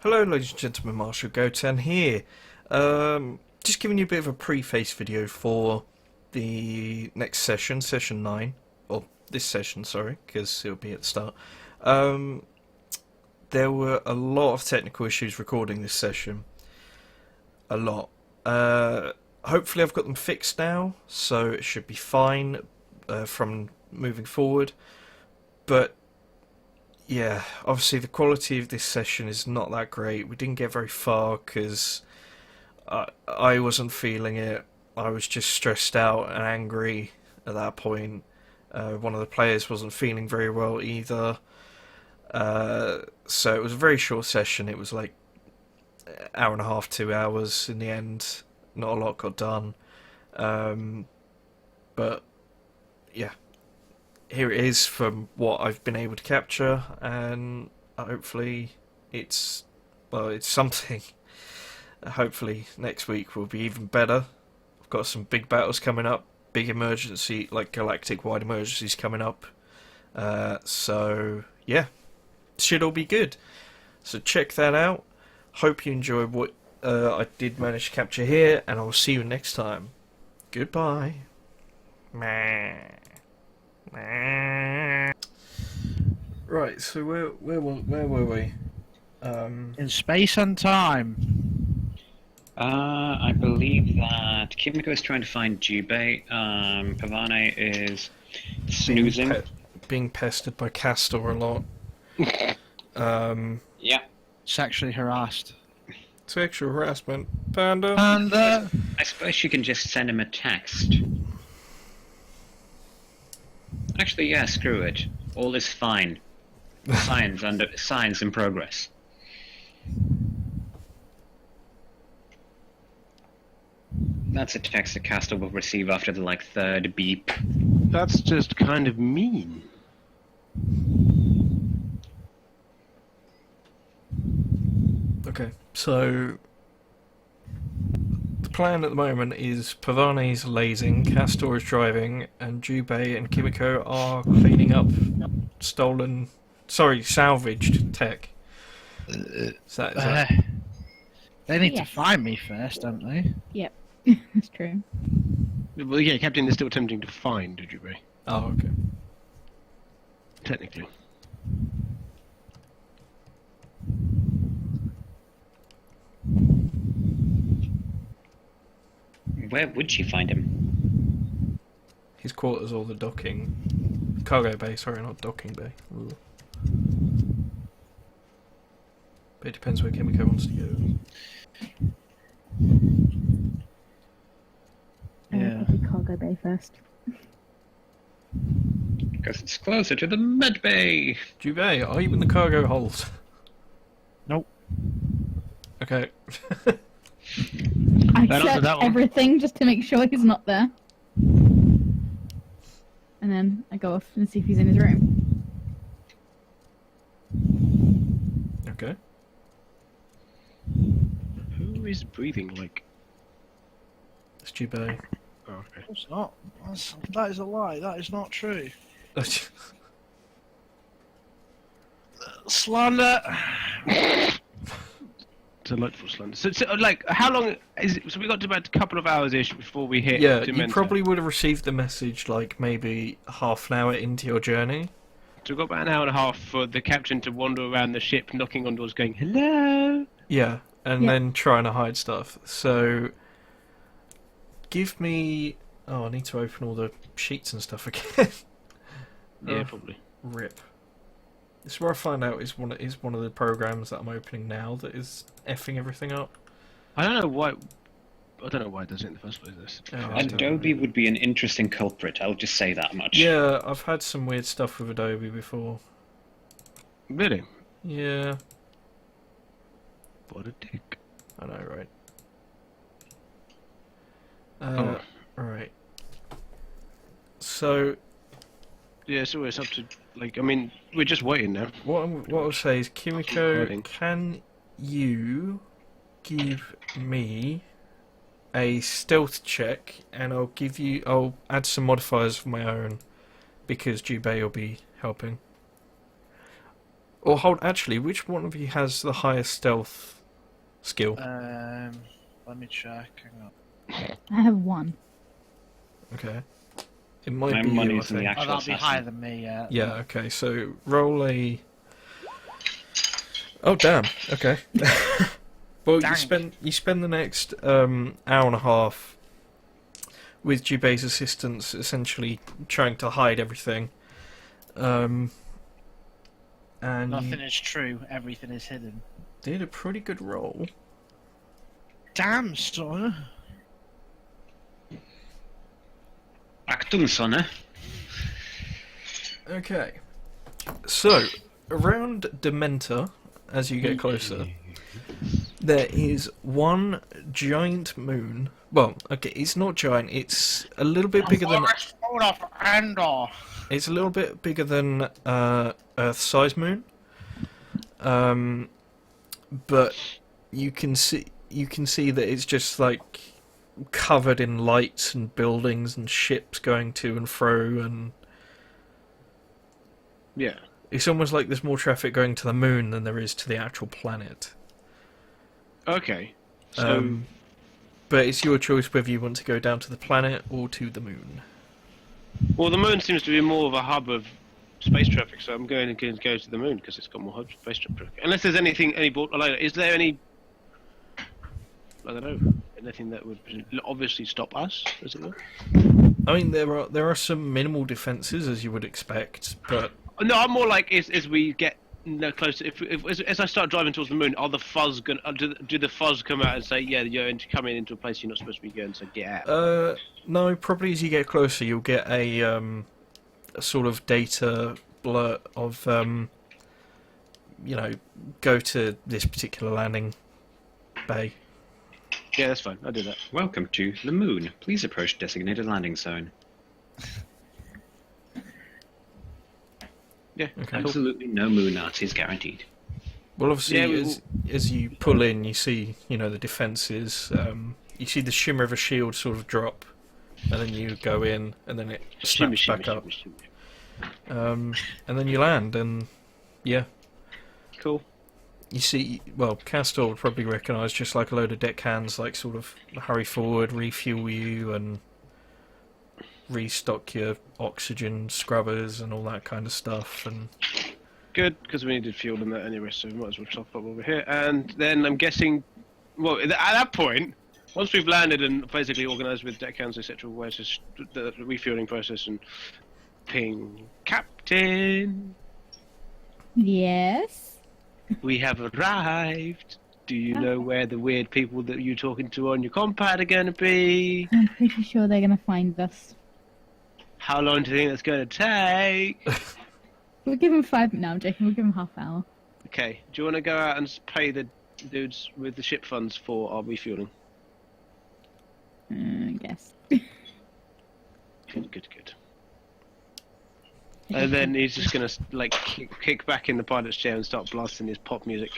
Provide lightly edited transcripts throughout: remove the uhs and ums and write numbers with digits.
Hello ladies and gentlemen, Marshal Gotan here. Just giving you a bit of a preface video for the next session, session 9. Or this session, sorry, because it'll be at the start. There were a lot of technical issues recording this session. A lot. Hopefully I've got them fixed now, so it should be fine from moving forward. But yeah, obviously the quality of this session is not that great. We didn't get very far because I wasn't feeling it. I was just stressed out and angry at that point. One of the players wasn't feeling very well either. So it was a very short session. It was like an hour and a half, 2 hours in the end. Not a lot got done. But yeah. Here it is from what I've been able to capture, and hopefully it's something. Hopefully next week will be even better. I've got some big battles coming up, big emergency, like galactic-wide emergencies coming up. So yeah, should all be good. So check that out. Hope you enjoyed what I did manage to capture here, and I'll see you next time. Goodbye. Right, so where were we? In space and time. I believe that Kimiko is trying to find Jubei. Pavane is snoozing. Being pestered by Castor a lot. Yeah. Sexually harassed. Sexual harassment. Panda. Panda. I suppose you can just send him a text. Actually, yeah, screw it. All is fine. Science in progress. That's a text that Castor will receive after the third beep. That's just kind of mean. Okay, so the plan at the moment is Pavane's lasing, Castor is driving, and Jubei and Kimiko are cleaning up salvaged tech. Is that... They need to find me first, don't they? Yep, that's true. Well, yeah, Captain is still attempting to find Jubei, Oh, okay. technically. Where would she find him? His quarters or the docking... Cargo bay, sorry, not docking bay. Ooh. But it depends where Kimiko wants to go. Yeah. I'll do cargo bay first. Because it's closer to the med bay. Jubei, are you in the cargo hold? Nope. Okay. I That answered search that one. everything just to make sure he's not there. And then I go off and see if he's in his room. Okay. Who is breathing like... It's Jubei. Oh, okay. It's not. That is a lie. That is not true. Slander. Delightful slander. So, how long is it? So we got to about a couple of hours-ish before we hit Yeah, you Dementa. probably would have received the message maybe half an hour into your journey. So we've got about an hour and a half for the captain to wander around the ship, knocking on doors, going, hello! Yeah, and Yeah. then trying to hide stuff. So, give me... Oh, I need to open all the sheets and stuff again. Yeah, Oh, probably. rip. This is where I find out is one of the programs that I'm opening now that is effing everything up. I don't know why it does it in the first place, this. Oh, I don't Adobe would be an interesting culprit, I'll just say that much. Yeah, I've had some weird stuff with Adobe before. Really? Yeah, What a dick. I know, right? Oh. Right. So, Yeah, so it's up to, I mean, we're just waiting now. what I'll say is, Kimiko, Waiting. can you give me a stealth check, and I'll add some modifiers of my own, because Jubei will be helping. Or hold, actually, which one of you has the highest stealth skill? Let me check. Hang on. I have 1. Okay. It might My be you, I money's in the think. actual That'll be assassin. higher than me, yeah. Yeah, okay, so roll a... Oh, damn, okay. Well, Dang. you spend the next hour and a half with Jubei's assistance, essentially trying to hide everything. And Nothing you is true, everything is hidden. did a pretty good roll. Damn, son. Achtung, Sonne. Okay. So, around Dementor, as you get closer, there is one giant moon. Well, okay, it's not giant. It's a little bit bigger than. Hold off, Andor. It's a little bit bigger than Earth-sized moon. But you can see that it's just like covered in lights and buildings and ships going to and fro, and Yeah. it's almost like there's more traffic going to the moon than there is to the actual planet. Okay. So But it's your choice whether you want to go down to the planet or to the moon. well, the moon seems to be more of a hub of space traffic, so I'm going to go to the moon because it's got more hub space traffic. Unless there's anything, is there any? I don't know. Anything that would obviously stop us, as it were? I mean, there are some minimal defences as you would expect, but No, I'm more like as we get closer. As I start driving towards the moon, are the fuzz going? Do the fuzz come out and say, yeah, you're coming into a place you're not supposed to be going, so get out? no. Probably as you get closer, you'll get a sort of data blurt of go to this particular landing bay. Yeah, that's fine. I'll do that. Welcome to the moon. Please approach designated landing zone. Yeah. Okay. Absolutely no moon Nazis guaranteed. Well, obviously, Yeah, as you pull in, you see the defences. You see the shimmer of a shield sort of drop, and then you go in, and then it Shimmy, snaps back shimmy, up. shimmy, shimmy. And then you land, and yeah, Cool. you see. Well, Castor would probably recognise just like a load of deckhands, like sort of hurry forward, refuel you, and restock your oxygen scrubbers and all that kind of stuff. And Good, because we needed fuel in that anyway, so we might as well top up over here. And then I'm guessing, well, at that point, once we've landed and basically organised with deckhands, etc., where's just the refueling process and ping, Captain, Yes. we have arrived. Do you know where the weird people that you're talking to on your compad are going to be? I'm pretty sure they're gonna find us. How long do you think that's going to take? We'll give them 5. No, I'm joking. We'll give them half hour. Okay, do you want to go out and pay the dudes with the ship funds for our refueling? I guess. Good. And then he's just gonna like kick back in the pilot's chair and start blasting his pop music.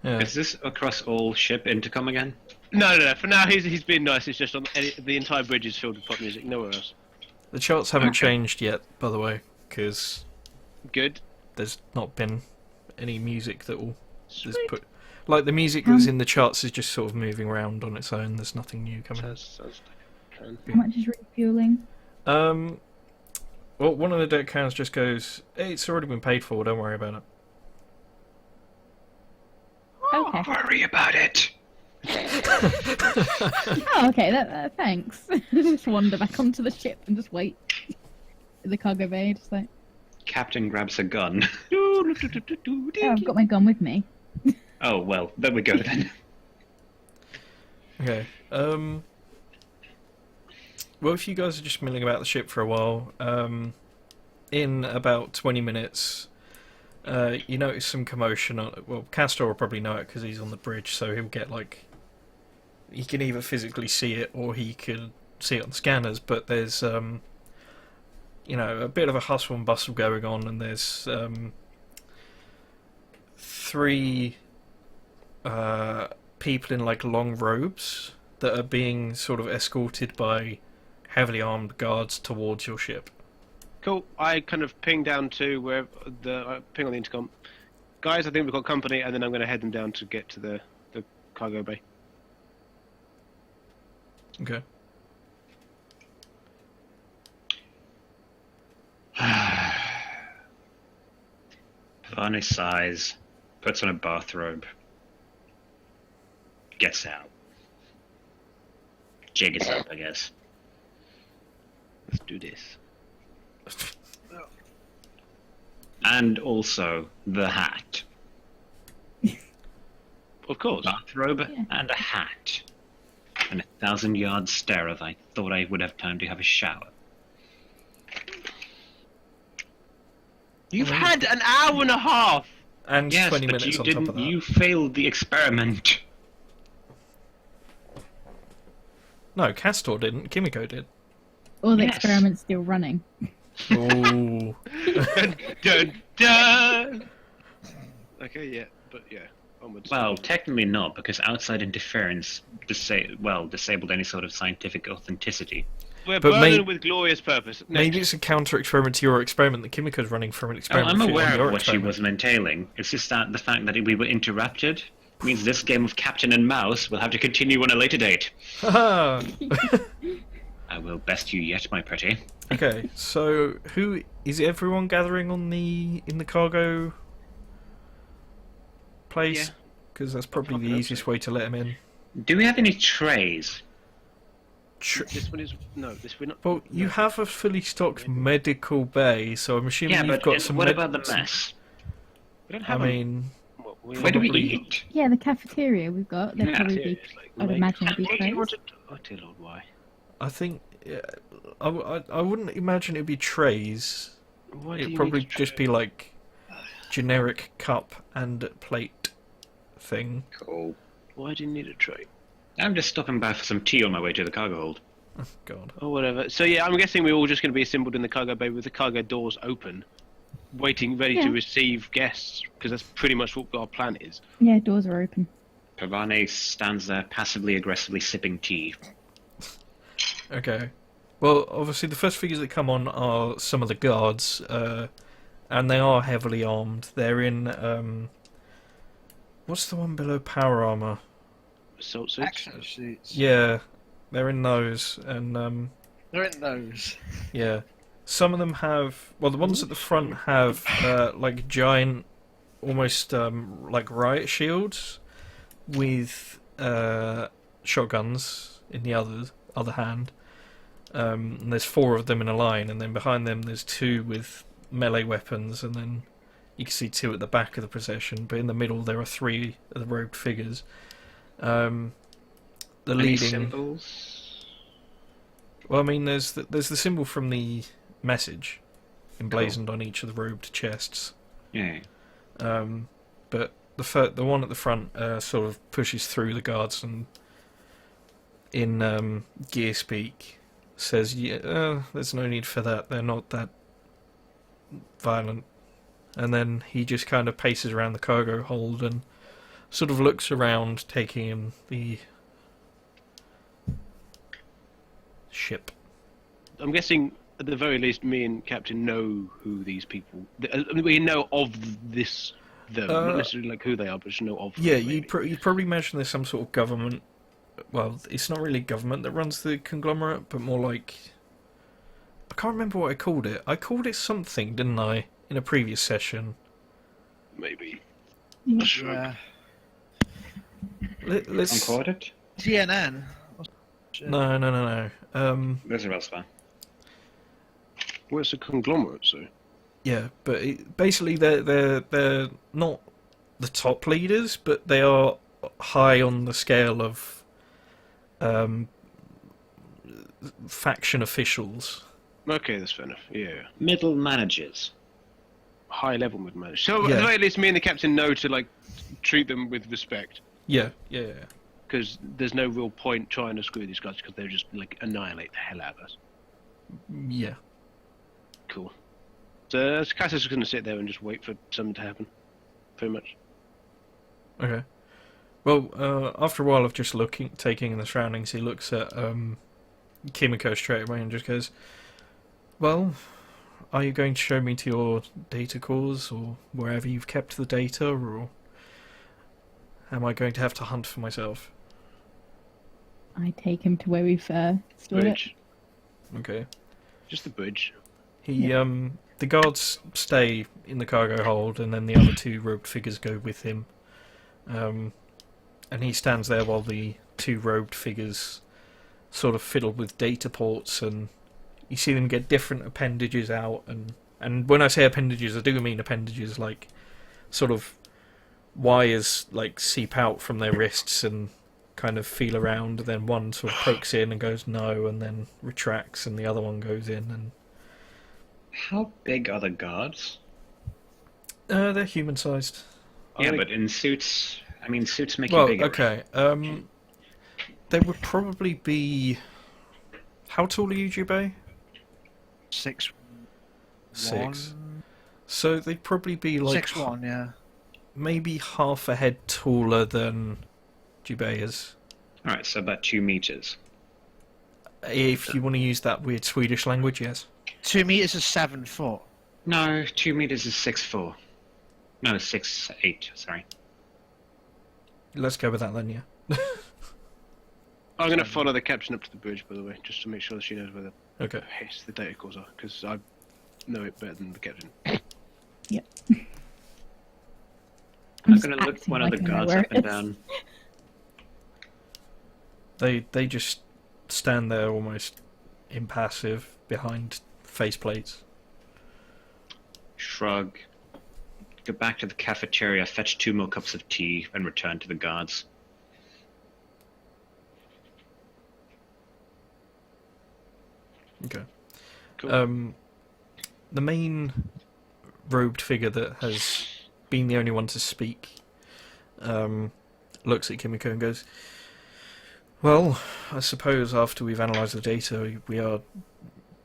yeah, Is this across all ship intercom again? No. For now, he's being nice. It's just on the entire bridge is filled with pop music. Nowhere else. the charts haven't Okay. changed yet, by the way, because Good. there's not been any music that will just Sweet. put. Like the music that's in the charts is just sort of moving around on its own. There's nothing new coming. Sounds like a plan. How much is refueling? Well, one of the deckhands just goes, "Hey, it's already been paid for. Don't worry about it." Okay. Worry about it. Oh, okay. Thanks. Just wander back onto the ship and just wait in the cargo bay. Just like, Captain grabs a gun. oh, I've got my gun with me. Oh well, there we go then. Okay. Well, if you guys are just milling about the ship for a while, in about 20 minutes, you notice some commotion. Well, Castor will probably know it because he's on the bridge, so he'll get like. He can either physically see it or he can see it on scanners, but there's, a bit of a hustle and bustle going on, and there's 3 people in like long robes that are being sort of escorted by heavily armed guards towards your ship. Cool. I kind of ping down to where ping on the intercom. Guys, I think we've got company, and then I'm going to head them down to get to the cargo bay. Okay. Pavane sighs, puts on a bathrobe, gets out. Jig is up, I guess. Let's do this. And also the hat. Of course. Bathrobe Yeah. and a hat. And 1,000-yard stare of I thought I would have time to have a shower. You've had an hour and a half! And Yes, 20 but minutes you on top of didn't. that. You failed the experiment. No, Castor didn't. Kimiko did. All the Yes. experiments still running. Ooh. Dun, dun, dun. Okay, yeah, but yeah, onwards. Well, technically not, because outside interference disabled any sort of scientific authenticity. We're but burning with glorious purpose. Next. Maybe it's a counter experiment to your experiment that Kimiko's running from an Oh, experiment. I'm for aware your of what she experiment. was entailing. It's just that the fact that we were interrupted means this game of Captain and Mouse will have to continue on a later date. Haha. I will best you yet, my pretty. Okay, so who is everyone gathering in the cargo place? Yeah. Because that's probably the fucking easiest way to let him in. Do we have any trays? This one is this we're not. Well, you have a fully stocked medical bay, so I'm assuming Yeah, you've but got some. what about the mess? We don't I have. mean, Where do we Probably- eat? Yeah, the cafeteria we've got. There'd Yeah. probably be. I'd imagine it'd be What do you trays. want to? Oh dear Lord, why? I think I wouldn't imagine it'd be trays. Why do It'd you probably need a just tray? be like generic cup and plate thing. Cool. Why do you need a tray? I'm just stopping by for some tea on my way to the cargo hold. Oh, God. Or whatever. So yeah, I'm guessing we're all just going to be assembled in the cargo bay with the cargo doors open, waiting, ready to Yeah. receive guests, because that's pretty much what our plan is. Yeah, doors are open. Pavane stands there passively aggressively sipping tea. Okay. Well, obviously the first figures that come on are some of the guards, and they are heavily armed. They're in what's the one below power armor? Assault suits. Action suits. Yeah, they're in those, and They're in those. yeah, some of them have. Well, the ones at the front have like giant, almost like riot shields, with shotguns in the other hand. And there's 4 of them in a line, and then behind them there's 2 with melee weapons, and then you can see 2 at the back of the procession. But in the middle there are 3 of the robed figures. The Any leading. symbols? Well, I mean, there's the symbol from the message emblazoned on each of the robed chests. Yeah. But the one at the front sort of pushes through the guards and in gear speak says, "Yeah, there's no need for that. They're not that violent." And then he just kind of paces around the cargo hold and sort of looks around, taking in the ship. I'm guessing, at the very least, me and Captain know who these people. We know of them, not necessarily like who they are, but just know of. Yeah, them, you'd maybe. you'd probably imagine there's some sort of government. Well, it's not really government that runs the conglomerate, but more like, I can't remember what I called it. I called it something, didn't I, in a previous session? Maybe. Yeah. Let's. Uncorded? CNN. No. Those are elsewhere. Well, it's a conglomerate, so. Yeah, but basically they're not the top leaders, but they are high on the scale of faction officials. Okay, that's fair enough. Yeah. Middle managers. High level mid managers. So, Yeah. at the very least, me and the Captain know to, like, treat them with respect. Yeah. Because there's no real point trying to screw these guys, because they'll just, like, annihilate the hell out of us. Yeah. Cool. So, Cassius is going to sit there and just wait for something to happen. Pretty much. Okay. Well, after a while of just taking in the surroundings, he looks at Kimiko straight away and just goes, "Well, are you going to show me to your data cores or wherever you've kept the data, or am I going to have to hunt for myself? I take him to where we've stored it. Bridge. Okay. Just the bridge. The guards stay in the cargo hold, and then the other two robed figures go with him. And he stands there while the two robed figures sort of fiddle with data ports, and you see them get different appendages out, and when I say appendages, I do mean appendages like sort of wires like seep out from their wrists and kind of feel around, and then one sort of pokes in and goes no, and then retracts, and the other one goes in. And How big are the guards? they're human-sized. Yeah, but in suits, I mean, suits make Well, you bigger. okay. They would probably be. How tall are you, Jubei? 6'1". 6. So they'd probably be like 6'1", yeah. maybe half a head taller than Jubei is. Alright, so about 2 meters. If you want to use that weird Swedish language, yes. 2 meters is 7 foot. No, 2 meters is 6'4". No, 6'8", sorry. Let's go with that then, yeah. I'm going to follow the captain up to the bridge, by the way, just to make sure that she knows where Okay. the data cores are, because I know it better than the captain. Yep. I'm just gonna look acting one like of the I know guards where up it and is. down. They just stand there almost impassive behind faceplates. Shrug. Go back to the cafeteria, fetch 2 more cups of tea, and return to the guards. Okay. Cool. The main robed figure that has been the only one to speak looks at Kimiko and goes, well, I suppose after we've analysed the data, we are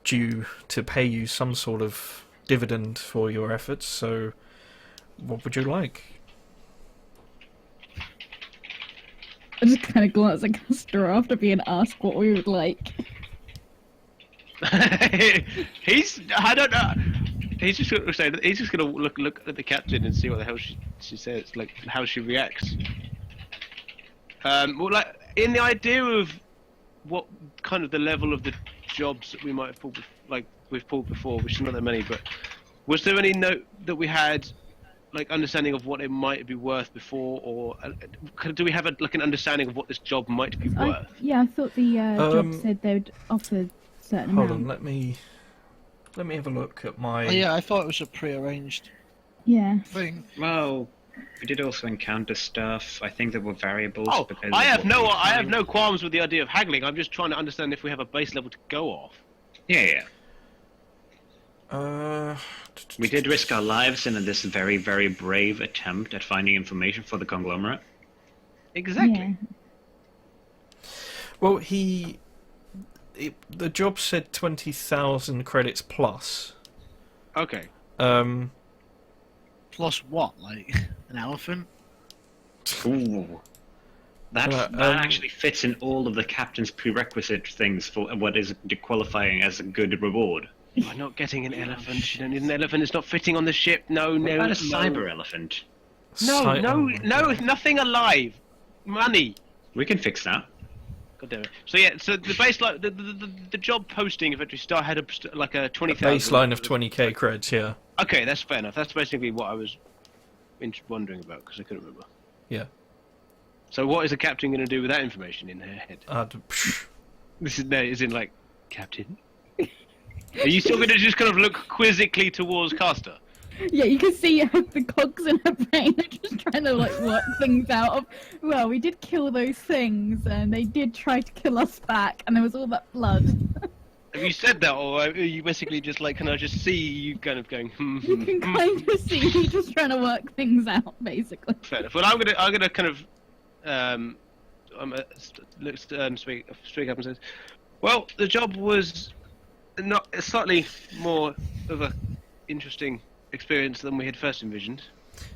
due to pay you some sort of dividend for your efforts, so what would you like? I just kind of glance at Castor after being asked what we would like. I don't know. He's just going to say. He's just going to look at the captain and see what the hell she says, like how she reacts. Well, like in the idea of what kind of the level of the jobs that we might have pulled, like we've pulled before, which is not that many, but was there any note that we had, like understanding of what it might be worth before, or do we have like an understanding of what this job might be worth? Yeah, I thought the job said they would offer a certain Hold amount. on, let me have a look at my... Oh, yeah, I thought it was a pre-arranged Yeah. thing. Well, we did also encounter stuff. I think there were variables. Oh, because I of have what no, we I have find. no qualms with the idea of haggling. I'm just trying to understand if we have a base level to go off. Yeah. We did risk our lives in this very, very brave attempt at finding information for the conglomerate. Exactly. Yeah. Well, the job said 20,000 credits plus. Okay. Plus what, like an elephant? Ooh. That actually fits in all of the captain's prerequisite things for what is qualifying as a good reward. We're not getting an elephant. You don't need an elephant. It's not fitting on the ship. No, What no, about a no. cyber elephant? No, Si- no, oh my no, God. nothing alive. Money. We can fix that. God damn it. So yeah, so the baseline, the job posting effectively had like a 20,000 Baseline of 20k creds, yeah. Okay, that's fair enough. That's basically what I was wondering about because I couldn't remember. Yeah. So what is the captain going to do with that information in her head? This is no, is in like, Captain. Are you still going to just kind of look quizzically towards Caster? Yeah, you can see the cogs in her brain are just trying to like work things out of, well, we did kill those things and they did try to kill us back and there was all that blood. Have you said that, or are you basically just like, can I just see you kind of going? You can kind of see you just trying to work things out, basically. Fair enough. Well, I'm gonna kind of speak up and says, well, the job was not slightly more of a interesting experience than we had first envisioned.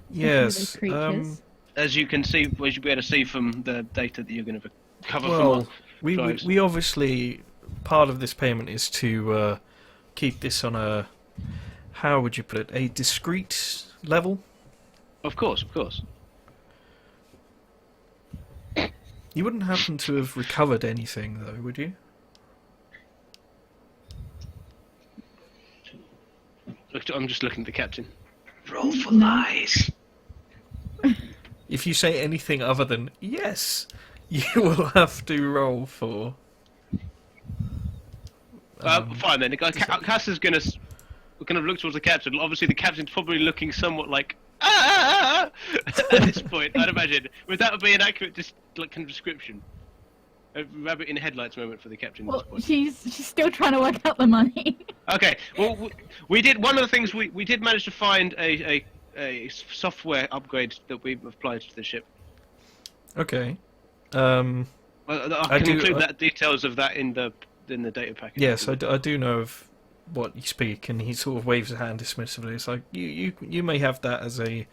Yes. Those creatures. As you can see, as you'll be able to see from the data that you're going to cover Well, from we obviously, part of this payment is to keep this on a how would you put it? A discrete level? Of course, of course. You wouldn't happen to have recovered anything, though, would you? Look, I'm just looking at the captain. Roll for lies. If you say anything other than yes, you will have to roll for. Fine then. Cass is gonna kind of look towards the captain. Obviously, the captain's probably looking somewhat like at this point. I'd imagine. Would that be an accurate kind of description? A rabbit in headlights moment for the captain. Well, at this point. she's still trying to work out the money. Okay. Well, we did one of the things we did manage to find a software upgrade that we applied to the ship. Okay. I can include I- that details of that in the data package. Yes, I do know of what you speak, and he sort of waves a hand dismissively. It's like you may have that as a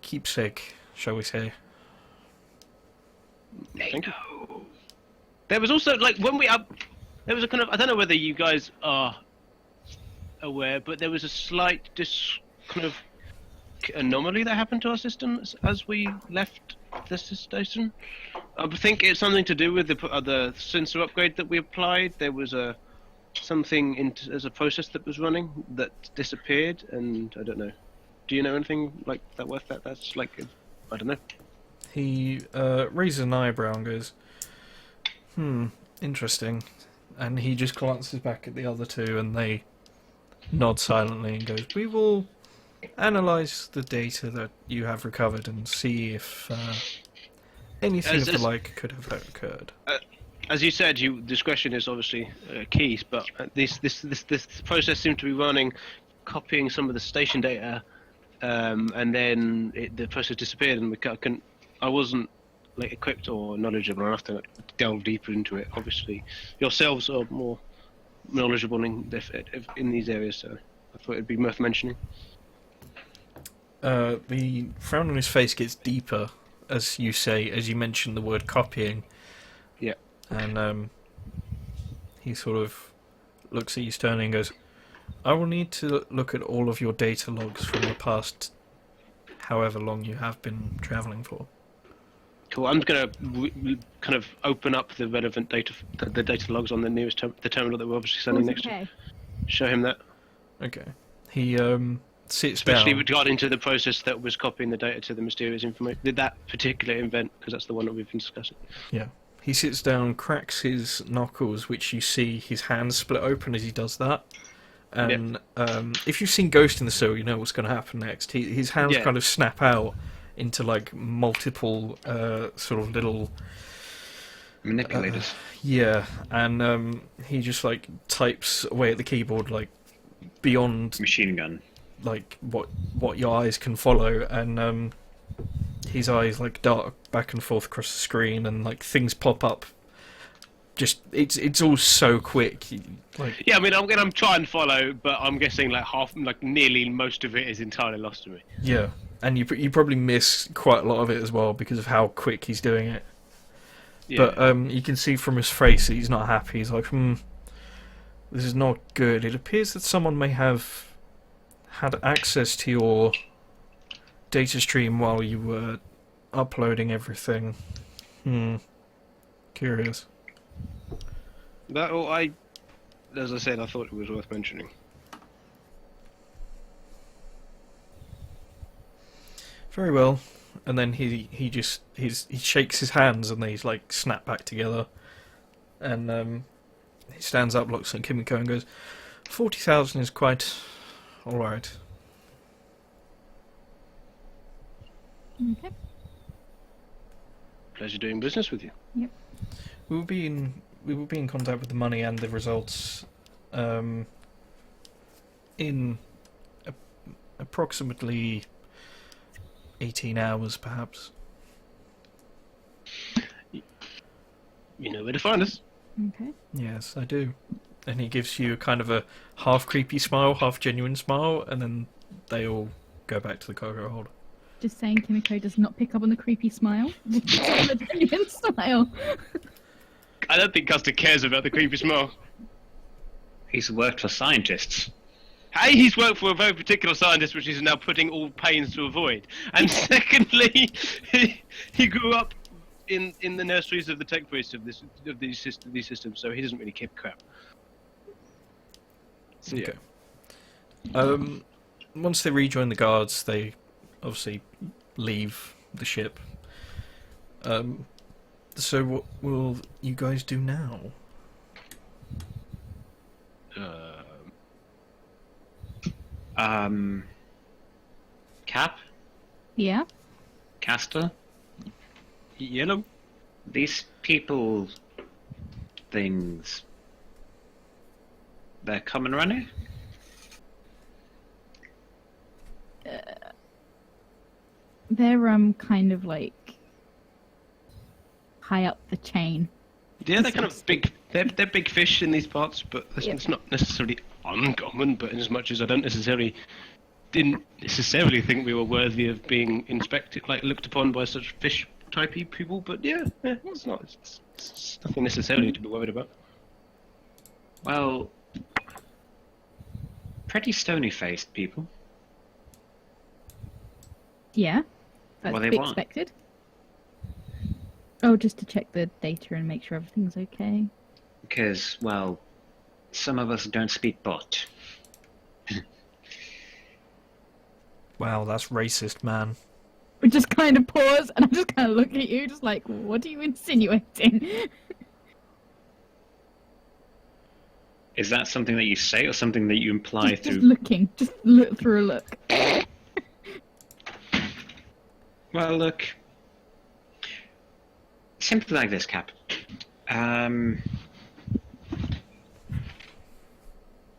keepsake, shall we say? Thank you. There was also when there was a kind of, I don't know whether you guys are aware, but there was a slight kind of anomaly that happened to our system as we left the station. I think it's something to do with the sensor upgrade that we applied. There was something as a process that was running that disappeared, and I don't know. Do you know anything like that worth that? That's like, I don't know. He raises an eyebrow and goes, interesting. And he just glances back at the other two, and they nod silently and goes, we will analyze the data that you have recovered and see if anything of the like could have occurred. As you said, discretion is obviously key, but this process seemed to be running, copying some of the station data, and then the process disappeared, and I wasn't equipped or knowledgeable enough to delve deeper into it. Obviously, yourselves are more knowledgeable in these areas, so I thought it'd be worth mentioning. The frown on his face gets deeper as you mention the word copying. Yeah. And he sort of looks at you sternly and goes, I will need to look at all of your data logs from the past however long you have been travelling for. Cool. I'm going to kind of open up the relevant data, the data logs on the nearest the terminal that we're obviously standing next to. Show him that. Okay. He sits Especially down. regarding to the process that was copying the data to the mysterious information. That particular event, because that's the one that we've been discussing. Yeah. He sits down, cracks his knuckles, which you see his hands split open as he does that. And if you've seen Ghost in the Sewer, you know what's going to happen next. His hands kind of snap out into multiple sort of little manipulators. And he just types away at the keyboard beyond Machine gun. what your eyes can follow, and his eyes dart back and forth across the screen, and things pop up. Just it's all so quick. Yeah, I mean, I'm trying to follow, but I'm guessing nearly most of it is entirely lost to me. Yeah, and you probably miss quite a lot of it as well because of how quick he's doing it. Yeah. But you can see from his face that he's not happy. He's like, this is not good. It appears that someone may have had access to your data stream while you were uploading everything. Curious. As I said, I thought it was worth mentioning. Very well. And then he shakes his hands and they snap back together. And he stands up, looks at Kimiko and goes, 40,000 is quite alright. Okay. Pleasure doing business with you. Yep. We will be in contact with the money and the results in approximately 18 hours, perhaps. You know where to find us. Okay. Yes, I do. And he gives you kind of a half creepy smile, half genuine smile, and then they all go back to the cargo hold. Just saying, Kimiko does not pick up on the creepy smile. Just on the genuine smile. I don't think Custer cares about the creepy smile. He's worked for scientists. A, he's worked for a very particular scientist, which he's now putting all pains to avoid. And secondly, he grew up in the nurseries of the tech priests of these systems, so he doesn't really give a crap. So, yeah. Okay. Once they rejoin the guards, they obviously leave the ship. So what will you guys do now? Cap? Yeah. Castor? Yellow? These people... things... they're come and running? They're kind of like high up the chain. Yeah, they're kind of big. They're big fish in these parts, but it's not necessarily uncommon. But in as much as I didn't necessarily think we were worthy of being inspected, like looked upon by such fish typey people. But yeah, it's not. It's nothing necessarily to be worried about. Well, pretty stony-faced people. Yeah. That's What to they be want. expected. Oh, just to check the data and make sure everything's okay. Because, well, some of us don't speak bot. Wow, that's racist, man. We just kind of pause and I just kind of look at you, just like, what are you insinuating? Is that something that you say or something that you imply just through... looking, just look through a look. Well, look... Simply like this, Cap.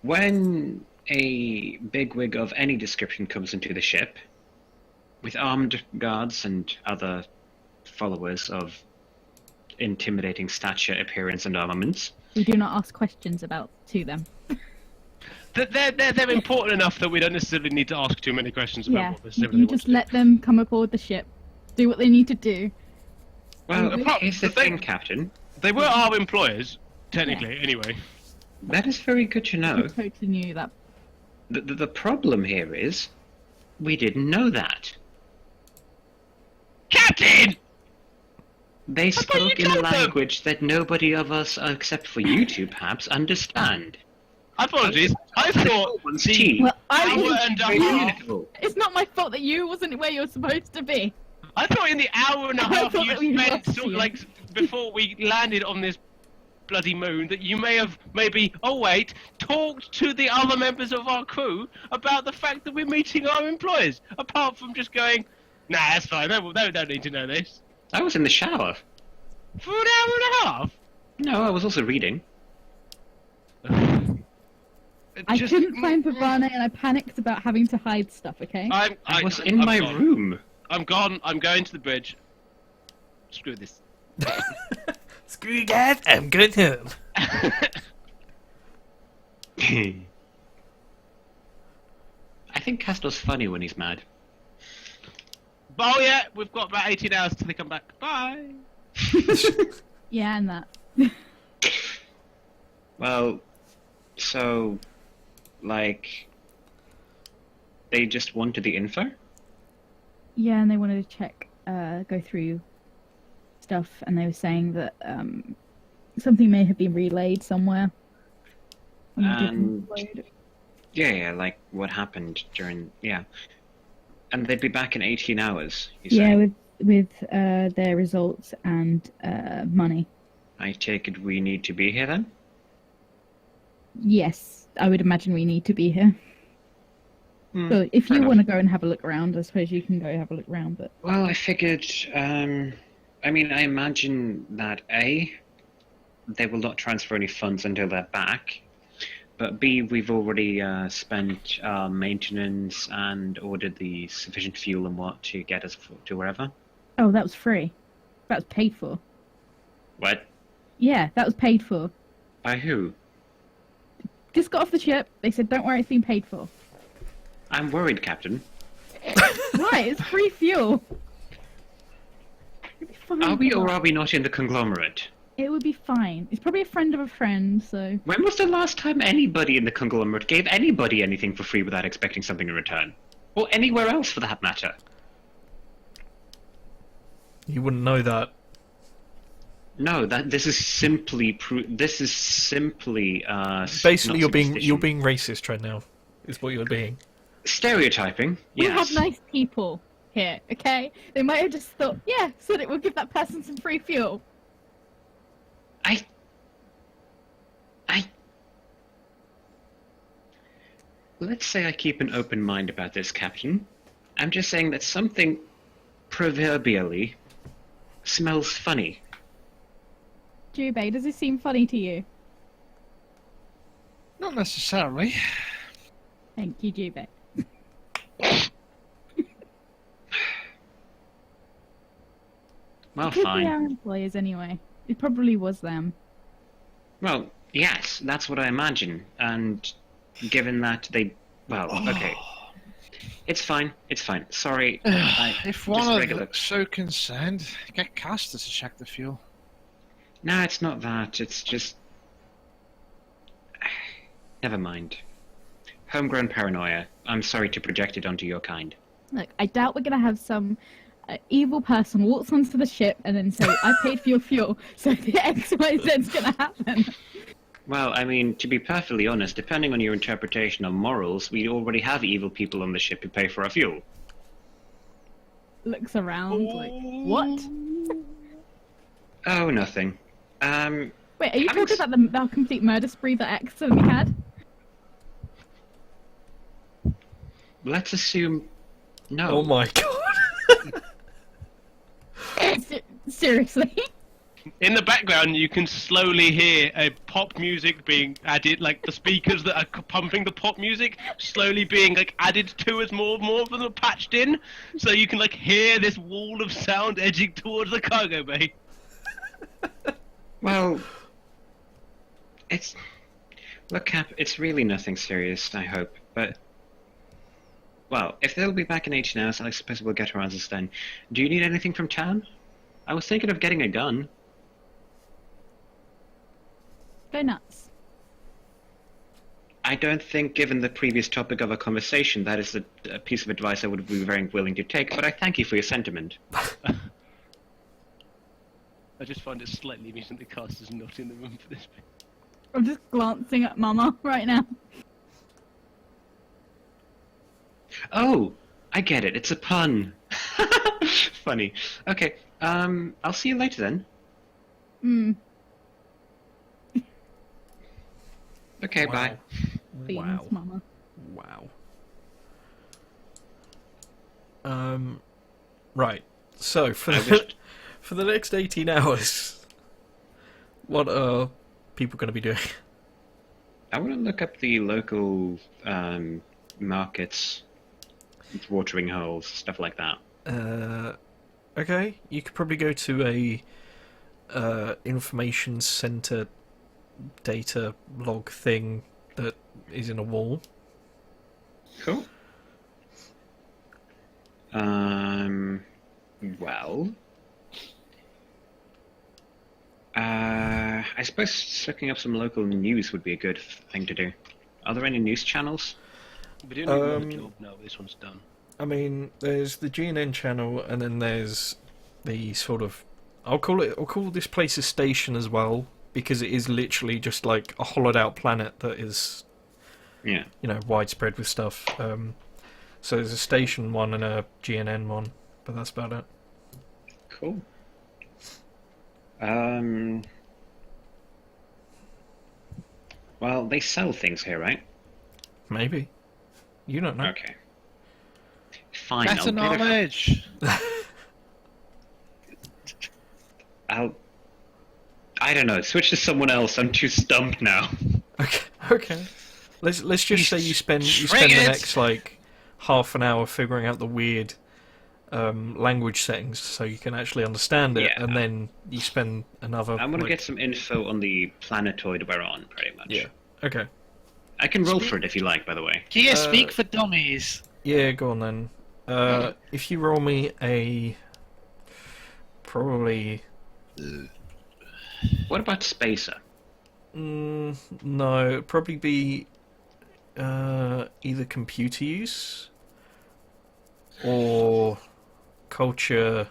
When a bigwig of any description comes into the ship, with armed guards and other followers of intimidating stature, appearance, and armaments, We do not ask questions to them. They're important enough that we don't necessarily need to ask too many questions about Yeah, what they you just let them come aboard the ship, do what they need to do. well, apart- here's the the thing- thing, Captain. They were our employers, technically. Anyway, That is very good to I know. totally knew that. The problem here is, we didn't know that. Captain. They thought you spoke in a told them. language that nobody of us, except for you two perhaps, understand. Apologies. I thought One's the team. Well, hour and a half. it's not my fault that you wasn't where you were supposed to be. I thought in the hour and a I half thought you that we spent, lost sort of you. like before we landed on this bloody moon, that you may have talked to the other members of our crew about the fact that we're meeting our employers. Apart from just going, nah, that's fine. They don't need to know this. I was in the shower. For an hour and a half. No, I was also reading. I couldn't find Pavane and I panicked about having to hide stuff, okay? I was in my gone. room. I'm gone. I'm going to the bridge. Screw this. Screw you guys, I'm going home. I think Castor's funny when he's mad. Oh yeah, we've got about 18 hours till they come back. Bye. Yeah, and that. Well, so, like, they just wanted the info? Yeah, and they wanted to check, go through stuff, and they were saying that something may have been relayed somewhere. And we didn't upload it. Yeah, like what happened during, yeah. And they'd be back in 18 hours, you Yeah, say? with their results and money. I take it we need to be here then? Yes, I would imagine we need to be here. So if fair you enough. want to go and have a look around, I suppose you can go have a look around. But Well, I figured, I imagine that A, they will not transfer any funds until they're back, but B, we've already spent maintenance and ordered the sufficient fuel and what to get us to wherever. oh, that was free. That was paid for. What? Yeah, that was paid for. By who? Just got off the ship. They said, "Don't worry, it's been paid for." I'm worried, Captain. Right, it's free fuel. It'll be fine, Are we come or on. are we not in the conglomerate? It would be fine. He's probably a friend of a friend, so... When was the last time anybody in the conglomerate gave anybody anything for free without expecting something in return? Or anywhere else, for that matter? You wouldn't know that. No, this is simply Basically, not you're being superstition. racist right now. Is what you're being. Stereotyping. We Yes. have nice people here, okay? They might have just thought, yeah, so that we'll give that person some free fuel. Let's say I keep an open mind about this, Captain. I'm just saying that something proverbially smells funny. Jubei, does it seem funny to you? Not necessarily. Thank you, Jubei. Well, Could be fine. our employers anyway. It probably was them. Well, yes, that's what I imagine. And given that they... Well, okay. It's fine. It's fine. Sorry. If one just of regular. them so concerned, get Caster to check the fuel. No, it's not that. It's just... Never mind. Homegrown paranoia. I'm sorry to project it onto your kind. Look, I doubt we're gonna have some evil person walks onto the ship and then say, I paid for your fuel, so the XYZ's gonna happen. Well, I mean, to be perfectly honest, depending on your interpretation of morals, we already have evil people on the ship who pay for our fuel. Looks around like, what? Oh, nothing. Wait, are you Having talking about the complete murder spree that X suddenly had? Let's assume... No. Oh my god. Seriously? In the background, you can slowly hear a pop music being added, like the speakers that are pumping the pop music slowly being like added to as more of them are patched in, so you can like hear this wall of sound edging towards the cargo bay. Well... It's... Look, Cap, it's really nothing serious, I hope, but... Well, if they'll be back in 18 hours, I suppose we'll get our answers then. Do you need anything from town? I was thinking of getting a gun. Go nuts. I don't think, given the previous topic of our conversation, that is a piece of advice I would be very willing to take, but I thank you for your sentiment. I just find it slightly amusing that Caster's not in the room for this bit. I'm just glancing at Mama right now. Oh, I get it. It's a pun. Funny. Okay, I'll see you later then. Hmm. Okay, Wow. bye. Beans, Wow. Mama. Wow. Right. So for I the, wish- for the next 18 hours, what are people going to be doing? I want to look up the local markets, watering holes, stuff like that. Okay, you could probably go to a information center data log thing that is in a wall. Cool. Well, I suppose looking up some local news would be a good thing to do. Are there any news channels? We're doing another job now. This one's done. I mean, there's the GNN channel, and then there's the sort of... I'll call this place a station as well, because it is literally just like a hollowed out planet that is, Yeah. you know, widespread with stuff. So there's a station one and a GNN one, but that's about it. Cool. Well, they sell things here, right? Maybe. You don't know. Okay. Fine. Better I'll pay the- knowledge. I don't know. Switch to someone else. I'm too stumped now. Okay. Let's just say you spend the triggered. next like half an hour figuring out the weird language settings so you can actually understand it, Yeah. and then you spend another. I'm gonna like- get some info on the planetoid we're on, pretty much. Yeah. Okay. I can roll for it if you like, by the way. Here, speak for dummies. Yeah, go on then. If you roll me a probably What about Spacer? No, it'd probably be either computer use or culture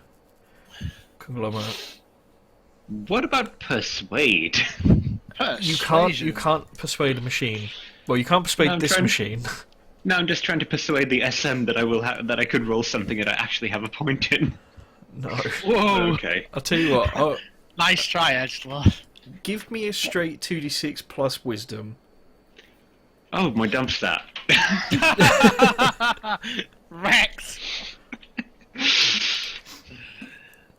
conglomerate. What about Persuade? You can't persuade a machine. Well, you can't persuade No, I'm this trying- machine. No, I'm just trying to persuade the SM that I could roll something that I actually have a point in. No. Whoa! Okay. I'll tell you what. Nice try, Edgelord. Give me a straight 2d6 plus wisdom. Oh, my dump stat. Rex!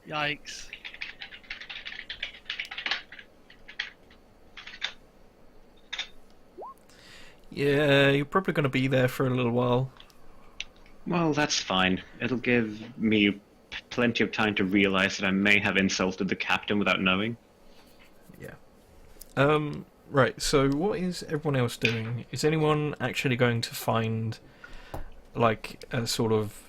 Yikes. Yeah, you're probably going to be there for a little while. Well, that's fine. It'll give me plenty of time to realize that I may have insulted the captain without knowing. Right, so what is everyone else doing? Is anyone actually going to find, like, a sort of,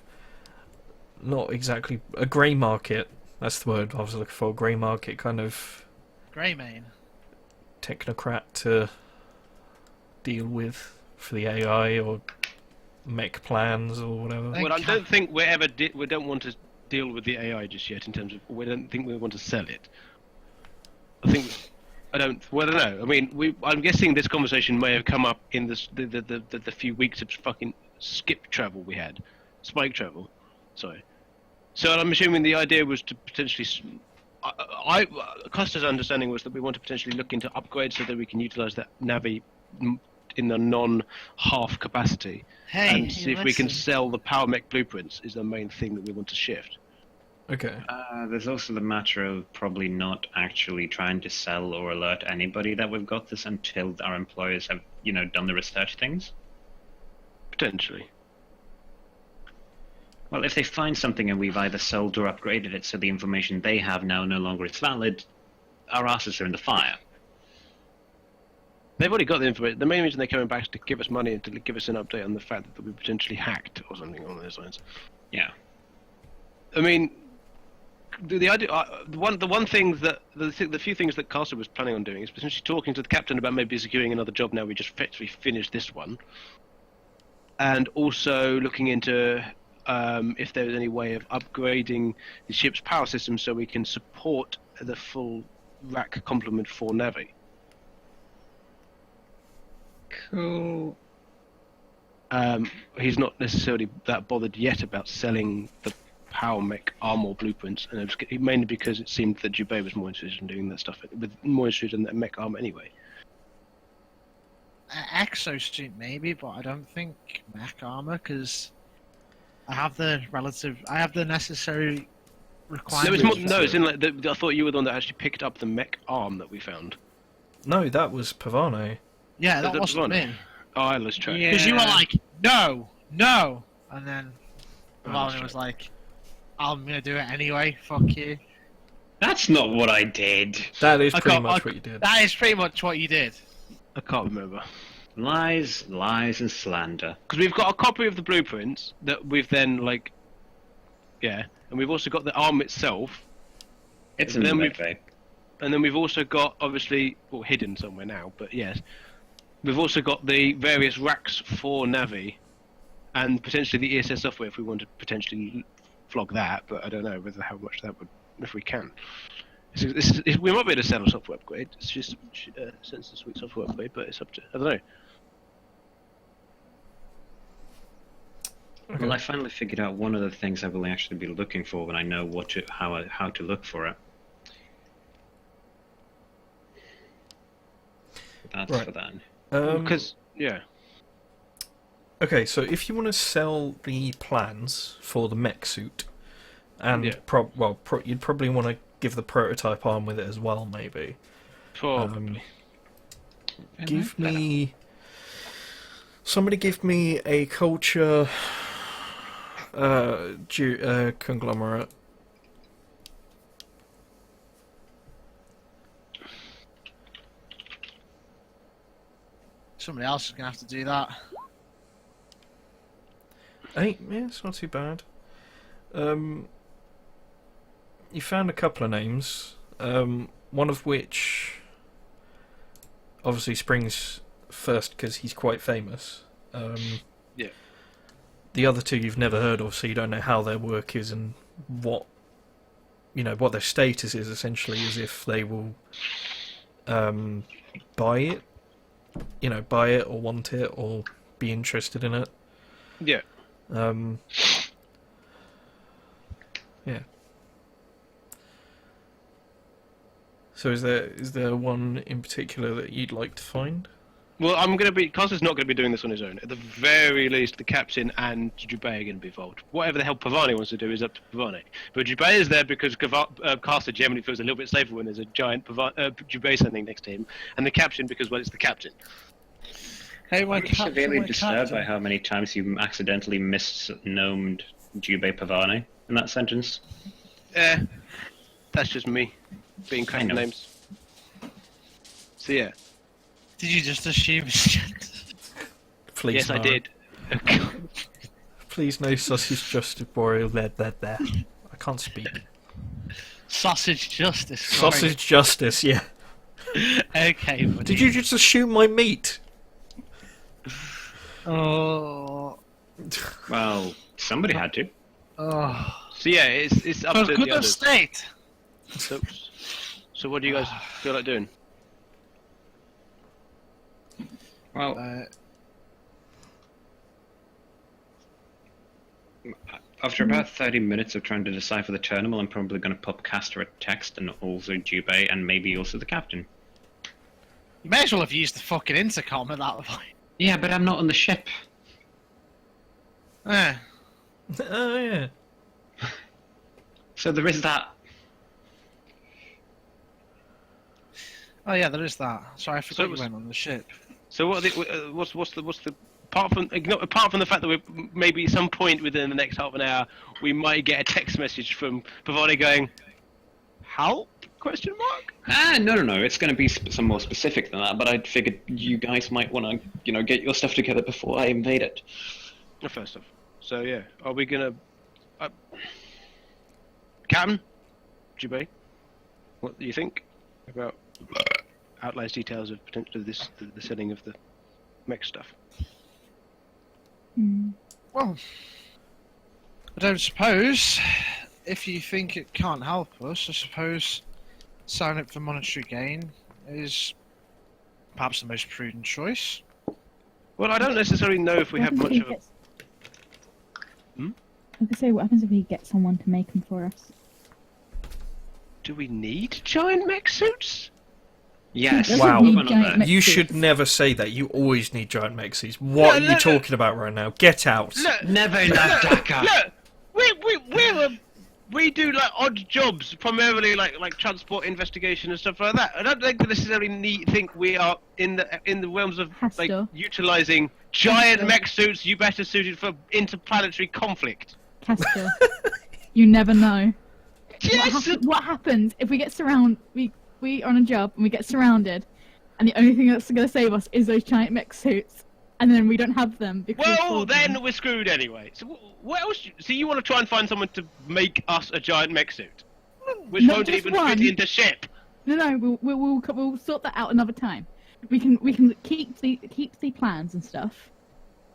not exactly, a grey market? That's the word I was looking for, grey market kind of Greymane. technocrat to deal with for the AI or mech plans or whatever? Well, I don't think we don't want to deal with the AI just yet. In terms of, we don't think we want to sell it. I don't know. I mean, I'm guessing this conversation may have come up in the few weeks of fucking skip travel we had, spike travel. Sorry. So I'm assuming the idea was to potentially. Custer's understanding was that we want to potentially look into upgrades so that we can utilize that Navi in the non-half capacity, Hey, and see if we can sell the power mech blueprints. Is the main thing that we want to shift. Okay. There's also the matter of probably not actually trying to sell or alert anybody that we've got this until our employers have, done the research things. Potentially. Well, if they find something and we've either sold or upgraded it so the information they have now no longer is valid, our asses are in the fire. They've already got the information. The main reason they're coming back is to give us money and to give us an update on the fact that we potentially hacked or something along those lines. Yeah. I mean, the idea, the one thing that the few things that Caster was planning on doing is potentially talking to the captain about maybe securing another job. Now we just effectively finished this one, and also looking into if there is any way of upgrading the ship's power system so we can support the full rack complement for Navi. Cool. He's not necessarily that bothered yet about selling the power mech armor blueprints, and it was mainly because it seemed that Jubei was more interested in doing that stuff, more interested in that mech armor anyway. Exosuit maybe, but I don't think mech armor because I have the necessary requirements. It's in like I thought you were the one that actually picked up the mech arm that we found. No, that was Pavane. Yeah, that That wasn't was me. Oh, I lost track. Yeah. Because you were like, no, and then Oh, Valentine that's was like, I'm gonna do it anyway. Fuck you. That's not what I did. That is I pretty can't- much I- what you did. That is pretty much what you did. I can't remember. Lies, and slander. Because we've got a copy of the blueprints that we've then and we've also got the arm itself, It's And in then the we've- medbay. and then we've also got obviously hidden somewhere now, but yes, we've also got the various racks for Navi, and potentially the ESS software if we want to potentially flog that. But I don't know how much that would, if we can. We might be able to sell a software upgrade. It's just sensor suite software upgrade, but it's up to I don't know. Okay. Well, I finally figured out one of the things I will actually be looking for when I know how to look for it. That's Right. for that. Because Okay, so if you want to sell the plans for the mech suit, and Yeah. you'd probably want to give the prototype arm with it as well, maybe. probably. Give me... Somebody give me a culture... conglomerate. Somebody else is gonna have to do that. Hey, yeah, it's not too bad. You found a couple of names. one of which obviously springs first because he's quite famous. Yeah. The other two you've never heard of, so you don't know how their work is and what their status is. Essentially, as if they will buy it, or want it, or be interested in it. Yeah. Yeah. So is there one in particular that you'd like to find? Well, Costa's not going to be doing this on his own. At the very least, the captain and Jubei are going to be involved. Whatever the hell Pavani wants to do is up to Pavani. But Jubei is there because Costa generally feels a little bit safer when there's a giant Jubei standing next to him, and the captain because, well, it's the captain. Hey, my I'm captain, severely my disturbed captain. by how many times you accidentally misnomed Jubei Pavani in that sentence. That's just me being crap I know. names. So yeah. Did you just assume it's gender? Please, Yes, no. I did. Please, no sausage justice boreal there. I can't speak. Sausage justice. sorry. Sausage justice, yeah. Okay, buddy. Did you just assume my meat? Oh. Well, somebody had to. Oh. So yeah, it's up For to the goodness others. sake. So what do you guys feel like doing? Well, after about 30 minutes of trying to decipher the terminal, I'm probably going to pop Castor a text and also Jubei and maybe also the captain. You may as well have used the fucking intercom at that point. Yeah, but I'm not on the ship. Eh. Oh yeah. So there is that. Oh yeah, there is that. Sorry, I forgot So it you was- went on the ship. So what's the apart from the fact that we maybe at some point within the next half an hour we might get a text message from Pavani going, "Help?" Question mark. No. It's going to be some more specific than that. But I figured you guys might want to, get your stuff together before I invade it. First off, so yeah, are we gonna, Captain, Jubei, what do you think about outlines details of potentially the selling of the mech stuff? Well, I don't suppose, if you think it can't help us, I suppose sign up for monetary gain is perhaps the most prudent choice. Well, I don't necessarily know if we have much of a. I could say, what happens if we get someone to make them for us? Do we need giant mech suits? Yes. Doesn't Wow. need We're not giant there. mech You suits. should never say that. You always need giant mexies. What No, are you no. talking about right now? Get out. Look, Never enough, Daka. Look, we do like odd jobs, primarily like transport investigation and stuff like that. I don't think we necessarily think we are in the realms of like Castor. utilizing giant Castor. mech suits. You better suited for interplanetary conflict. Castor, you never know. Yes. What happens if we get surrounded? We are on a job and we get surrounded, and the only thing that's going to save us is those giant mech suits, and then we don't have them because we Well, sold them. then we're screwed anyway. So what else? So you want to try and find someone to make us a giant mech suit, which Not won't just even one. fit into ship. No, we'll sort that out another time. We can keep the plans and stuff.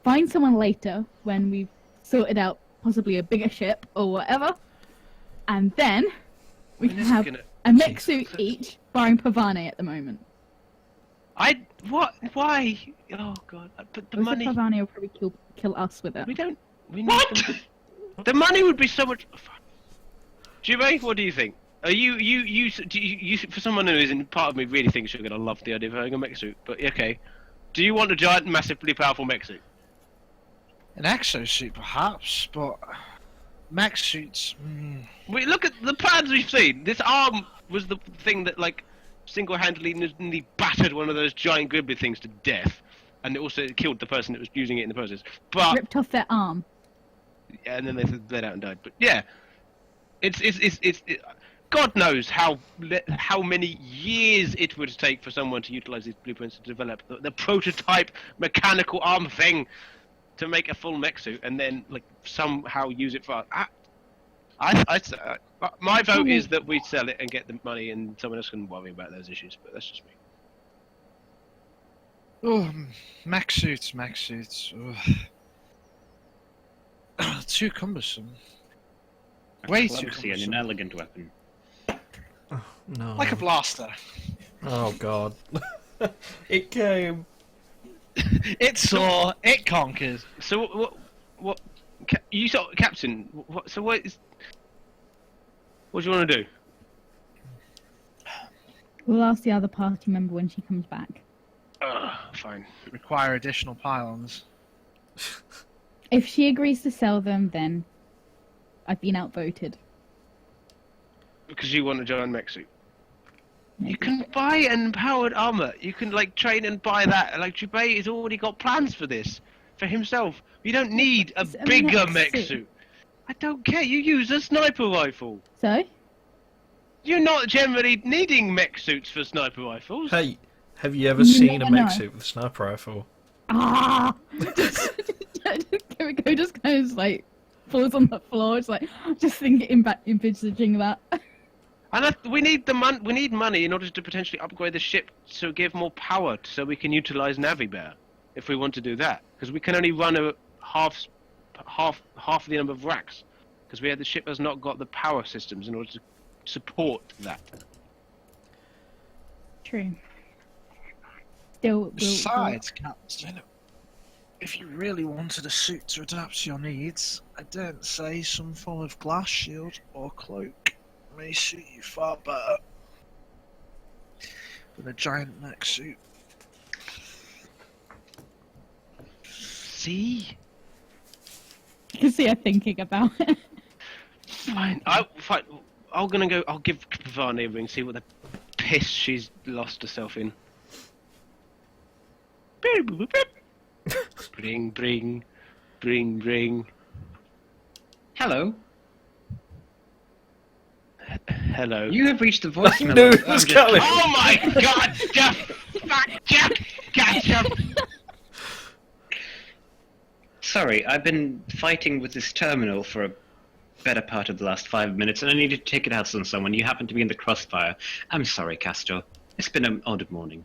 Find someone later when we've sorted out possibly a bigger ship or whatever, and then we can This is have gonna- a mech suit each, barring Pavane at the moment. What? Why? Oh god! But the Also, money. Pavane will probably kill us with it. We don't. We need them. The money would be so much. Jubei, what do you think? Are you for someone who isn't part of me really thinks you're gonna love the idea of having a mech suit, but okay. Do you want a giant, massively powerful mech suit? An exosuit, perhaps, but mech suits. We look at the plans we've seen. This arm was the thing that like single-handedly battered one of those giant gribbly things to death, and it also killed the person that was using it in the process. But Ripped off their arm. yeah, and then they bled out and died. But yeah, it's God knows how many years it would take for someone to utilize these blueprints to develop the prototype mechanical arm thing to make a full mech suit, and then like somehow use it for. My vote is that we sell it and get the money, and someone else can worry about those issues. But that's just me. Oh, mech suits. Ugh. Too cumbersome. Way too Clumsy and cumbersome. inelegant weapon. No. Like a blaster. Oh god. It came. It saw. It conquered. So what? You saw Captain. What? So what is? What do you want to do? We'll ask the other party member when she comes back. Fine. Require additional pylons. If she agrees to sell them, then I've been outvoted. Because you want to join mech suit. Maybe. You can buy an empowered armor. You can like train and buy that. Like Jubei has already got plans for this for himself. You don't need a It's a bigger mech mech suit. suit. I don't care. You use a sniper rifle. So? You're not generally needing mech suits for sniper rifles. Hey, have you ever You seen a never mech know. suit with a sniper rifle? Ah! Kimiko just kind of like falls on the floor. It's like just thinking back, envisaging that. And we need the we need money in order to potentially upgrade the ship to give more power, so we can utilize Navi better. If we want to do that, because we can only run a half the number of racks, because the ship has not got the power systems in order to support that. True. Still, we'll Besides, Captain, if you really wanted a suit to adapt to your needs, I don't say some form of glass shield or cloak may suit you far better than a giant mech suit. See, you can see her thinking about it. fine. Fine. I'm gonna go. I'll give Pavani a ring. See what the piss she's lost herself in. Bring. Hello. Hello. You have reached the voicemail. knew of- it was I'm just- coming. Oh my God, Jeff! Gotcha! Sorry, I've been fighting with this terminal for a better part of the last 5 minutes, and I needed to take it out on someone. You happen to be in the crossfire. I'm sorry, Castor. It's been an odd morning.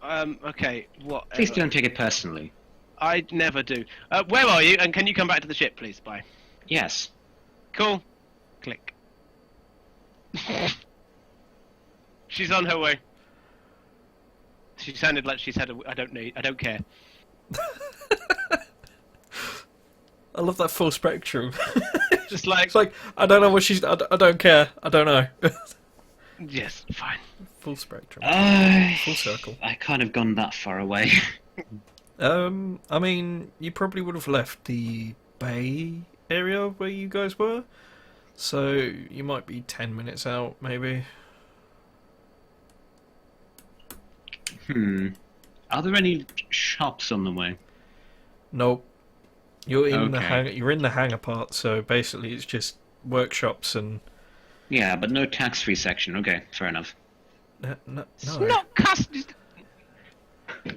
Okay, what? Please don't take it personally. I never do. Where are you? And can you come back to the ship, please? Bye. Yes. Cool. Click. She's on her way. She sounded like she said, I don't care. I love that full spectrum. Just like, It's like, I don't know what she's... I don't care. I don't know. yes, fine. Full spectrum. Full circle. I can't have gone that far away. I mean, you probably would have left the bay area where you guys were. So, you might be 10 minutes out, maybe. Are there any shops on the way? Nope. You're in the Okay. you're in the hangar part, so basically it's just workshops and... Yeah, but no tax-free section. Okay, fair enough. No. Not customs.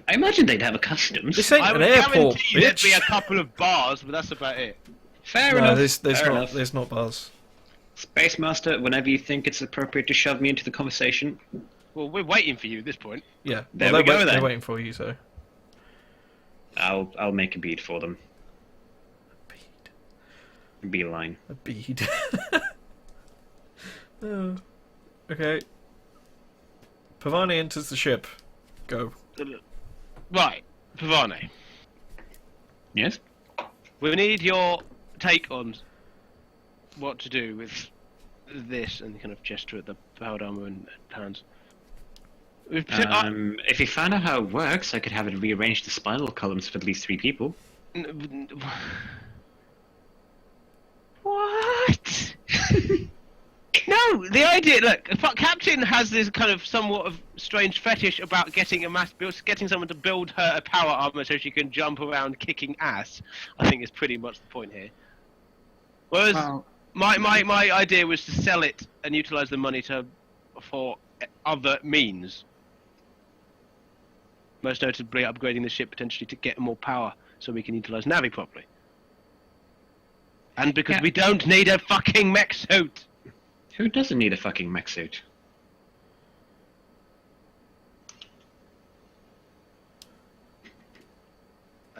I imagine they'd have a customs. This ain't I an would airport, guarantee there'd bitch! be a couple of bars, but that's about it. Fair No, enough. there's fair not. enough. There's not bars. Space Master, whenever you think it's appropriate to shove me into the conversation. Well, we're waiting for you at this point. Yeah. There well, we go, they're then. waiting for you, so... I'll make a bead for them. Beeline. A bead. Oh. Okay. Pavani enters the ship. Go. Right, Pavane. Yes? We need your take on what to do with this, and kind of gesture at the powered armor and hands. If you found out how it works, I could have it rearrange the spinal columns for at least 3 people. What? No, the idea. Look, Captain has this kind of somewhat of strange fetish about getting getting someone to build her a power armor so she can jump around kicking ass. I think is pretty much the point here. Whereas my idea was to sell it and utilize the money for other means. Most notably, upgrading the ship potentially to get more power so we can utilize Navi properly. And because Yeah. we don't need a fucking mech suit. Who doesn't need a fucking mech suit?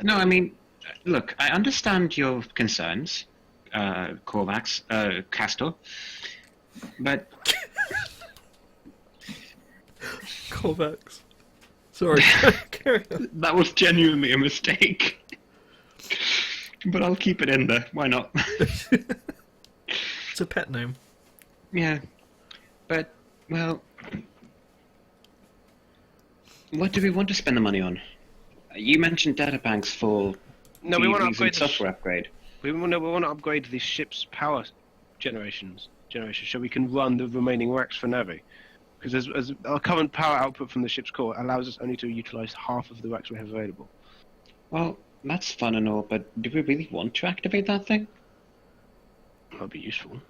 No, I mean, look, I understand your concerns, Corvax, Castor, but Corvax. Sorry, carry on. that was genuinely a mistake. But I'll keep it in there. Why not? It's a pet name. Yeah, but well, what do we want to spend the money on? You mentioned data banks for No, we want to recent upgrade the software upgrade. We want to upgrade the ship's power generation, so we can run the remaining racks for Navi. Because as our current power output from the ship's core allows us only to utilize half of the racks we have available. Well, that's fun and all, but do we really want to activate that thing? That'd be useful.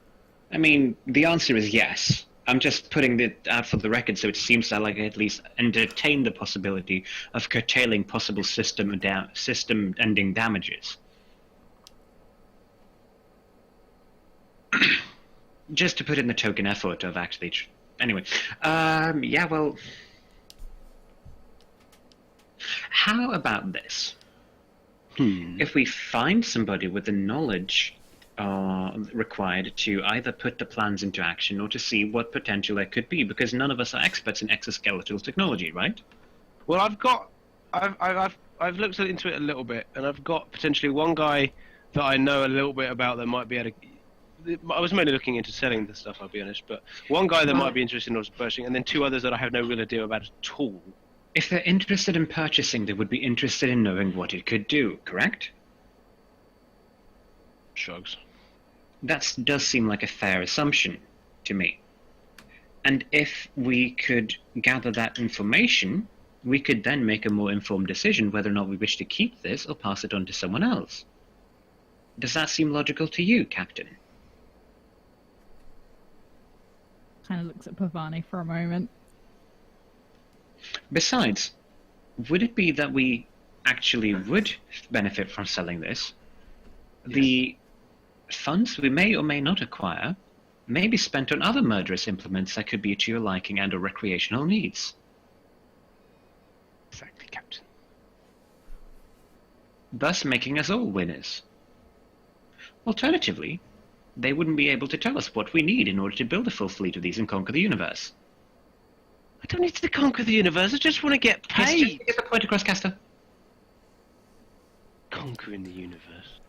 I mean, the answer is yes. I'm just putting it out for the record so it seems that like I at least entertain the possibility of curtailing possible system-ending damages. Just to put in the token effort of actually... Anyway, yeah, well... How about this? If we find somebody with the knowledge required to either put the plans into action or to see what potential there could be, because none of us are experts in exoskeletal technology, right? Well, I've looked into it a little bit, and I've got potentially one guy that I know a little bit about that might be able to... I was mainly looking into selling the stuff, I'll be honest, but one guy that might be interested in purchasing, and then two others that I have no real idea about at all. If they're interested in purchasing, they would be interested in knowing what it could do, correct? Shrugs. That does seem like a fair assumption to me. And if we could gather that information, we could then make a more informed decision whether or not we wish to keep this or pass it on to someone else. Does that seem logical to you, Captain? Kind of looks at Pavani for a moment. Besides, would it be that we actually would benefit from selling this? Yes. The funds we may or may not acquire may be spent on other murderous implements that could be to your liking and or recreational needs. Exactly, Captain. Thus making us all winners. Alternatively, they wouldn't be able to tell us what we need in order to build a full fleet of these and conquer the universe. I don't need to conquer the universe, I just want to get Yes, paid! just to get the point across, Castor. Conquering the universe.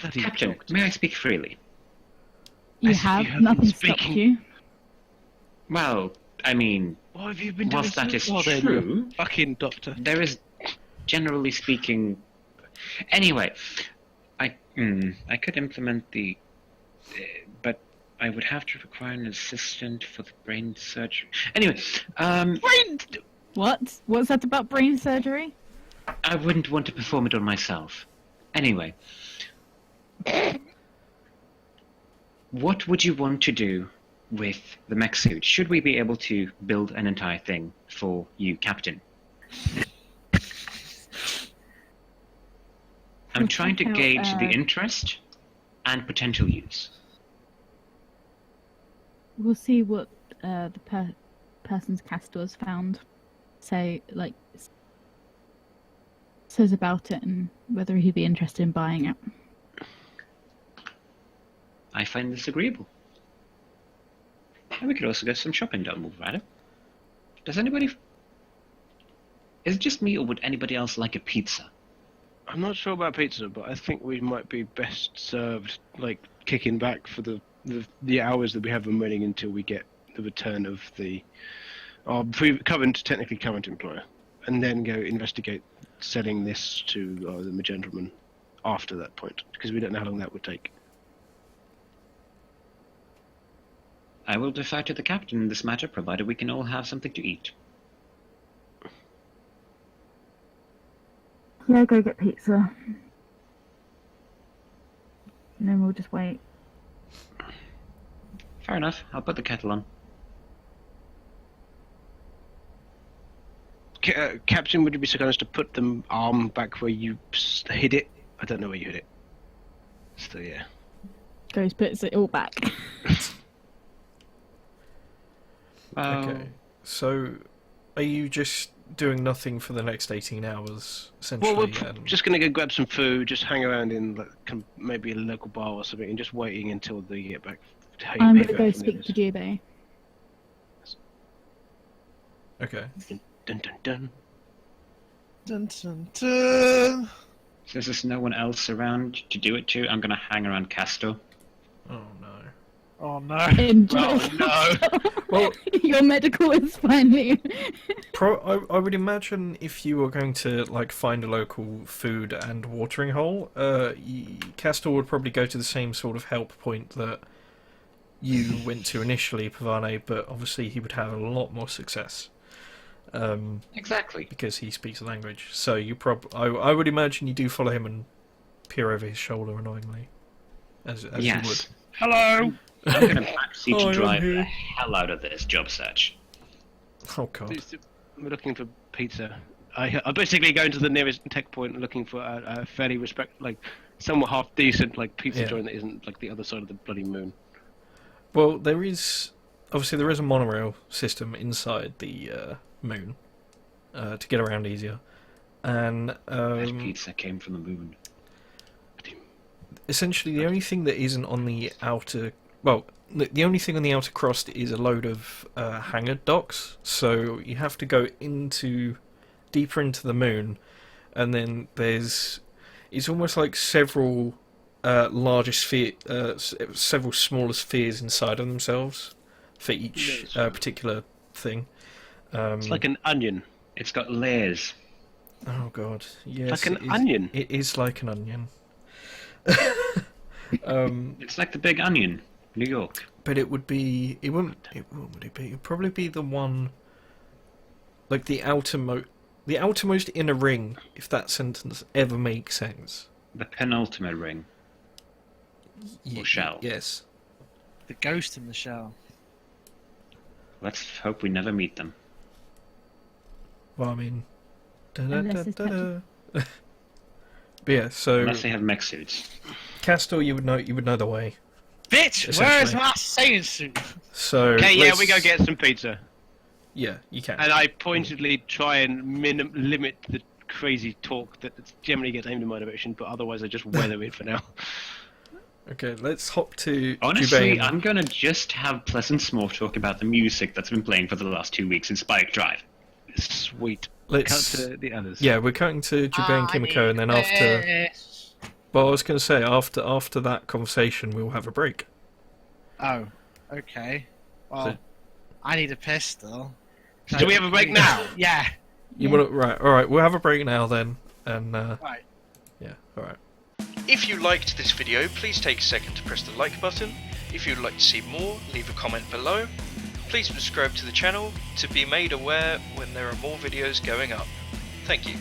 Bloody Captain, doctor. may I speak freely? You As if have you haven't nothing been stopped speaking. you. Well, I mean, What have you been doing whilst that so is far then, true, you fucking doctor. there is, generally speaking... Anyway, I could implement the... but I would have to require an assistant for the brain surgery. Anyway, Brain... What? What's that about brain surgery? I wouldn't want to perform it on myself. Anyway, what would you want to do with the mech suit? Should we be able to build an entire thing for you, Captain? I'm We'll trying to check out, gauge the interest and potential use. We'll see what the person's Castor's found. Say, like, says about it and whether he'd be interested in buying it. I find this agreeable. And we could also get some shopping done while we're at it. Does anybody... Is it just me, or would anybody else like a pizza? I'm not sure about pizza, but I think we might be best served, like, kicking back for the hours that we have remaining until we get the return of our technically current employer, and then go investigate selling this to the gentleman after that point, because we don't know how long that would take. I will defer to the captain in this matter, provided we can all have something to eat. Yeah, go get pizza. And then we'll just wait. Fair enough. I'll put the kettle on. Captain, would you be so kind as to put the arm back where you hid it? I don't know where you hid it. So yeah. Goes puts it all back. Okay. So, are you just doing nothing for the next 18 hours, essentially? Well, we're and... just gonna go grab some food, just hang around in like maybe a local bar or something, and just waiting until they get back. I'm gonna go speak to Jubei. Okay. Dun dun dun. Dun, dun, dun. Since there's no one else around to do it to, I'm gonna hang around Castor. Oh no. Oh no. Enjoy. Oh no. Well, Your medical is finally. I would imagine if you were going to like find a local food and watering hole, Castor would probably go to the same sort of help point that you went to initially, Pavane, but obviously he would have a lot more success. Exactly. Because he speaks the language. So you I would imagine you do follow him and peer over his shoulder annoyingly, as Yes. you would. Hello. I'm gonna backseat Oh, to I'm drive here. the hell out of this job search. Oh god. We're looking for pizza. I'm basically going to the nearest tech point, looking for a fairly somewhat half decent pizza Yeah. joint that isn't like the other side of the bloody moon. Well, there is a monorail system inside the moon to get around easier, and That pizza came from the moon. essentially the only thing that isn't on the outer, well, the only thing on the outer crust is a load of hangar docks. So you have to go deeper into the moon, and then it's almost like several several smaller spheres inside of themselves for each particular thing. It's like an onion. It's got layers. Oh god, yes, Like an it is- onion. It is like an onion. It's like the Big Onion, New York. But it would be. It wouldn't. What would it be? It'd probably be the one. Like the outermost inner ring, if that sentence ever makes sense. The penultimate ring. Or shell. Yes. The ghost in the shell. Let's hope we never meet them. Well, I mean. Unless it's But yeah, so Unless they have mech suits. Castor, you would know the way. Bitch, where's Essentially. my sailing suit? So Okay, yeah, let's- we go get some pizza. Yeah, you can. And I pointedly try and limit the crazy talk that generally gets aimed in my direction, but otherwise I just weather it for now. Okay, let's hop to Honestly, Jubei. I'm gonna just have pleasant small talk about the music that's been playing for the last 2 weeks in Spike Drive. Sweet. Let's. Cut to the others. Yeah, we're cutting to Jubei and Kimiko, and then after. Well, I was going to say after that conversation, we'll have a break. Oh, okay. Well, So- I need a pistol. Do we have a break now? Yeah. You want to, right? All right, we'll have a break now then, and Right. yeah, all right. If you liked this video, please take a second to press the like button. If you'd like to see more, leave a comment below. Please subscribe to the channel to be made aware when there are more videos going up. Thank you.